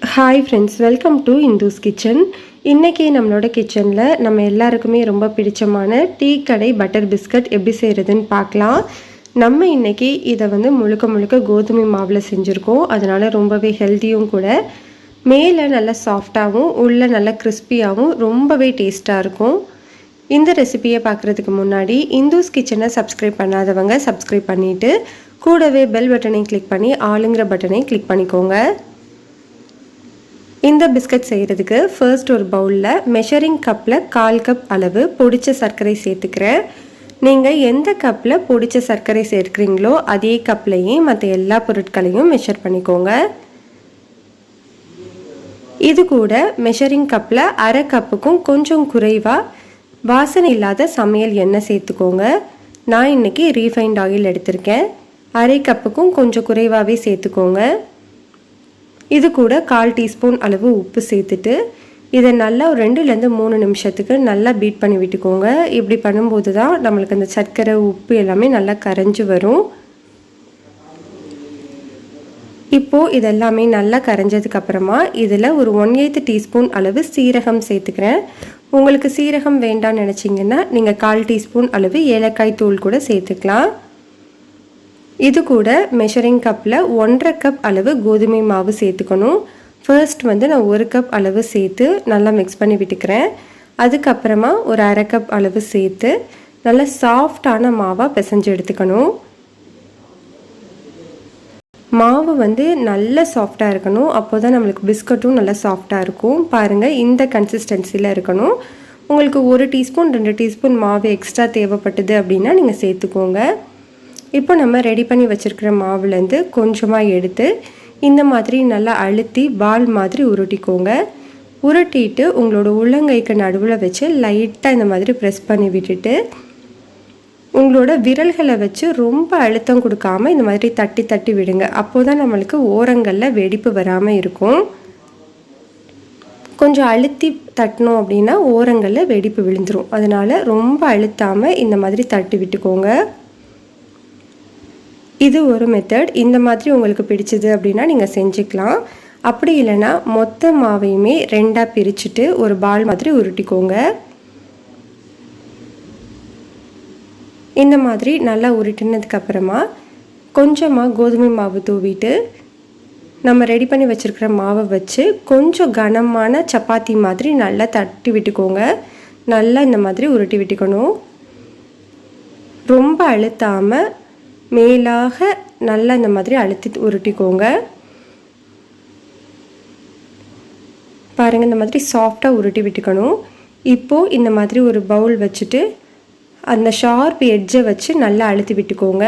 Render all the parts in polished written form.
Hi friends, welcome to Indhu's kitchen. இன்றைக்கி நம்மளோட கிச்சனில் நம்ம எல்லாருக்குமே ரொம்ப பிடிச்சமான டீ கடை பட்டர் பிஸ்கட் எப்படி செய்கிறதுன்னு பார்க்கலாம். நம்ம இன்றைக்கி இதை முழுக்க முழுக்க கோதுமை மாவில் செஞ்சுருக்கோம். அதனால் ரொம்பவே ஹெல்த்தியும் கூட. மேலே நல்லா சாஃப்டாகவும் உள்ளே நல்லா கிறிஸ்பியாகவும் ரொம்பவே டேஸ்ட்டாக இருக்கும். இந்த ரெசிபியை பார்க்குறதுக்கு முன்னாடி இந்துஸ் கிச்சனை சப்ஸ்கிரைப் பண்ணாதவங்க சப்ஸ்கிரைப் பண்ணிவிட்டு கூடவே பெல் பட்டனையும் கிளிக் பண்ணி ஆளுங்கிற பட்டனையும் கிளிக் பண்ணிக்கோங்க. இந்த பிஸ்கட் செய்கிறதுக்கு ஃபர்ஸ்ட் ஒரு பவுலில் மெஷரிங் கப்பில் 1/4 கப் அளவு பொடிச்ச சர்க்கரை சேர்த்துக்கிறேன். நீங்கள் எந்த கப்பில் பொடிச்ச சர்க்கரை சேர்க்குறீங்களோ அதே கப்லையே மற்ற எல்லா பொருட்களையும் மெஷர் பண்ணிக்கோங்க. இது கூட மெஷரிங் கப்பில் 1/2 கப்புக்கும் கொஞ்சம் குறைவாக வாசனை இல்லாத சமையல் எண்ணெய் சேர்த்துக்கோங்க. நான் இன்றைக்கி ரீஃபைண்ட் ஆயில் எடுத்திருக்கேன். 1/2 கப்புக்கும் கொஞ்சம் குறைவாகவே சேர்த்துக்கோங்க. இது கூட 1/4 டீஸ்பூன் அளவு உப்பு சேர்த்துட்டு இதை நல்லா ஒரு 2-3 நிமிஷத்துக்கு நல்லா பீட் பண்ணி விட்டுக்கோங்க. இப்படி பண்ணும்போது தான் நம்மளுக்கு அந்த சர்க்கரை உப்பு எல்லாமே நல்லா கரைஞ்சி வரும். இப்போது இதெல்லாமே நல்லா கரைஞ்சதுக்கப்புறமா இதில் ஒரு 1/8 டீஸ்பூன் அளவு சீரகம் சேர்த்துக்கிறேன். உங்களுக்கு சீரகம் வேண்டாம்னு நினச்சிங்கன்னா நீங்கள் 1/4 டீஸ்பூன் அளவு ஏலக்காய் தூள் கூட சேர்த்துக்கலாம். இது கூட மெஷரிங் கப்பில் 1/2 கப் அளவு கோதுமை மாவு சேர்த்துக்கணும். ஃபர்ஸ்ட் நான் 1 கப் அளவு சேர்த்து நல்லா மிக்ஸ் பண்ணி விட்டுக்கிறேன். அதுக்கப்புறமா ஒரு 1/2 கப் அளவு சேர்த்து நல்லா சாஃப்டான மாவாக பிசைஞ்சு எடுத்துக்கணும். மாவு நல்லா சாஃப்டாக இருக்கணும். அப்போ தான் நம்மளுக்கு பிஸ்கட்டும் நல்லா சாஃப்டாக இருக்கும். பாருங்கள், இந்த கன்சிஸ்டன்சியில் இருக்கணும். உங்களுக்கு 1 டீஸ்பூன் 2 டீஸ்பூன் மாவு எக்ஸ்ட்ரா தேவைப்பட்டது அப்படின்னா நீங்கள் சேர்த்துக்கோங்க. இப்போ நம்ம ரெடி பண்ணி வச்சுருக்கிற மாவுலேருந்து கொஞ்சமாக எடுத்து இந்த மாதிரி நல்லா அழுத்தி பால் மாதிரி உருட்டிக்கோங்க. உருட்டிட்டு உங்களோட உள்ளங்கைக்கு நடுவில் வச்சு லைட்டாக இந்த மாதிரி ப்ரெஸ் பண்ணி விட்டுட்டு உங்களோட விரல்களை வச்சு ரொம்ப அழுத்தம் கொடுக்காமல் இந்த மாதிரி தட்டி தட்டி விடுங்க. அப்போ தான் நம்மளுக்கு ஓரங்களில் வெடிப்பு வராமல் இருக்கும். கொஞ்சம் அழுத்தி தட்டினோம் அப்படின்னா ஓரங்களில் வெடிப்பு விழுந்துடும். அதனால் ரொம்ப அழுத்தாமல் இந்த மாதிரி தட்டி விட்டுக்கோங்க. இது ஒரு மெத்தட். இந்த மாதிரி உங்களுக்கு பிடிச்சது அப்படின்னா நீங்கள் செஞ்சுக்கலாம். அப்படி இல்லைன்னா மொத்த மாவையுமே 2ஆக பிரிச்சுட்டு ஒரு பால் மாதிரி உருட்டிக்கோங்க. இந்த மாதிரி நல்லா உருட்டினதுக்கப்புறமா கொஞ்சமாக கோதுமை மாவு தூவிட்டு நம்ம ரெடி பண்ணி வச்சுருக்கிற மாவை வச்சு கொஞ்சம் கனமான சப்பாத்தி மாதிரி நல்லா தட்டி விட்டுக்கோங்க. நல்லா இந்த மாதிரி உருட்டி விட்டுக்கணும். ரொம்ப அழுத்தாமல் மேலாக நல்லா இந்த மாதிரி அழுத்தி உருட்டிக்கோங்க. பாருங்கள், இந்த மாதிரி சாஃப்டாக உருட்டி விட்டுக்கணும். இப்போது இந்த மாதிரி ஒரு பவுல் வச்சுட்டு அந்த ஷார்ப் எட்ஜை வச்சு நல்லா அழுத்தி விட்டுக்கோங்க.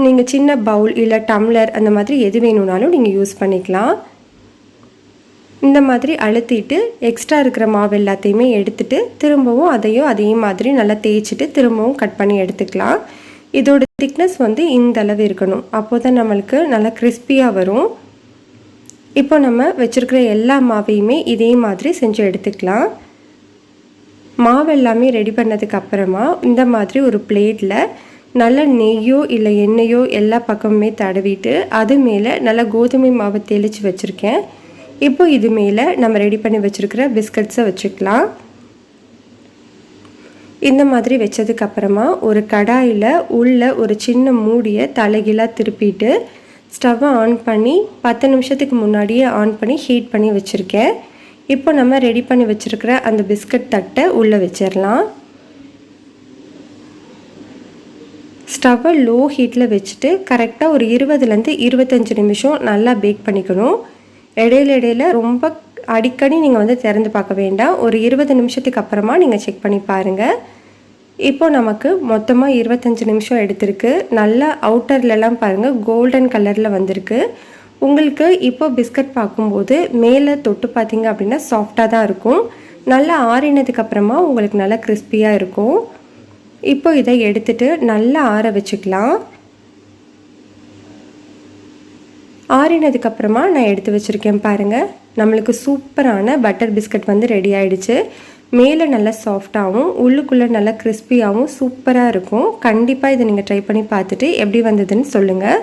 நீங்கள் சின்ன பவுல் இல்லை டம்ளர் அந்த மாதிரி எது வேணும்னாலும் நீங்கள் யூஸ் பண்ணிக்கலாம். இந்த மாதிரி அழுத்திட்டு எக்ஸ்ட்ரா இருக்கிற மாவு எல்லாத்தையுமே எடுத்துட்டு திரும்பவும் அதே மாதிரி நல்லா தேய்ச்சிட்டு திரும்பவும் கட் பண்ணி எடுத்துக்கலாம். இதோட திக்னஸ் இந்த அளவு இருக்கணும். அப்போ தான் நம்மளுக்கு நல்லா கிறிஸ்பியாக வரும். இப்போ நம்ம வச்சுருக்கிற எல்லா மாவையுமே இதே மாதிரி செஞ்சு எடுத்துக்கலாம். மாவு எல்லாமே ரெடி பண்ணதுக்கு அப்புறமா இந்த மாதிரி ஒரு பிளேட்டில் நல்ல நெய்யோ இல்லை எண்ணெயோ எல்லா பக்கமுமே தடவிட்டு அது மேலே நல்லா கோதுமை மாவை தெளித்து வச்சுருக்கேன். இப்போ இது மேலே நம்ம ரெடி பண்ணி வச்சுருக்கிற பிஸ்கட்ஸை வச்சுக்கலாம். இந்த மாதிரி வச்சதுக்கப்புறமா ஒரு கடாயில் உள்ள ஒரு சின்ன மூடியை தலைகீழாக திருப்பிட்டு ஸ்டவ்வை ஆன் பண்ணி 10 நிமிஷத்துக்கு முன்னாடியே ஆன் பண்ணி ஹீட் பண்ணி வச்சுருக்கேன். இப்போ நம்ம ரெடி பண்ணி வச்சுருக்கிற அந்த பிஸ்கட் தட்டை உள்ளே வச்சிடலாம். ஸ்டவ்வை லோ ஹீட்டில் வச்சுட்டு கரெக்டாக ஒரு 20-25 நிமிஷம் நல்லா பேக் பண்ணிக்கணும். இடையில ரொம்ப அடிக்கடி நீங்கள் திறந்து பார்க்க வேண்டாம். ஒரு 20 நிமிஷத்துக்கு அப்புறமா நீங்கள் செக் பண்ணி பாருங்கள். இப்போ நமக்கு மொத்தமாக 25 நிமிஷம் எடுத்திருக்கு. நல்லா அவுட்டர்லலாம் பாருங்கள் கோல்டன் கலரில் வந்திருக்கு. உங்களுக்கு இப்போ பிஸ்கட் பார்க்கும்போது மேலே தொட்டு பார்த்தீங்க அப்படின்னா சாஃப்டாக தான் இருக்கும். நல்லா ஆறினதுக்கப்புறமா உங்களுக்கு நல்லா கிறிஸ்பியாக இருக்கும். இப்போ இதை எடுத்துகிட்டு நல்லா ஆற வச்சுக்கலாம். ஆறினதுக்கப்புறமா நான் எடுத்து வச்சுருக்கேன். பாருங்கள், நம்மளுக்கு சூப்பரான பட்டர் பிஸ்கட் ரெடி ஆகிடுச்சு. மேலே நல்லா சாஃப்டாகவும் உள்ளுக்குள்ளே நல்லா கிறிஸ்பியாகவும் சூப்பராக இருக்கும். கண்டிப்பாக இதை நீங்கள் ட்ரை பண்ணி பார்த்துட்டு எப்படி வந்ததுன்னு சொல்லுங்கள்.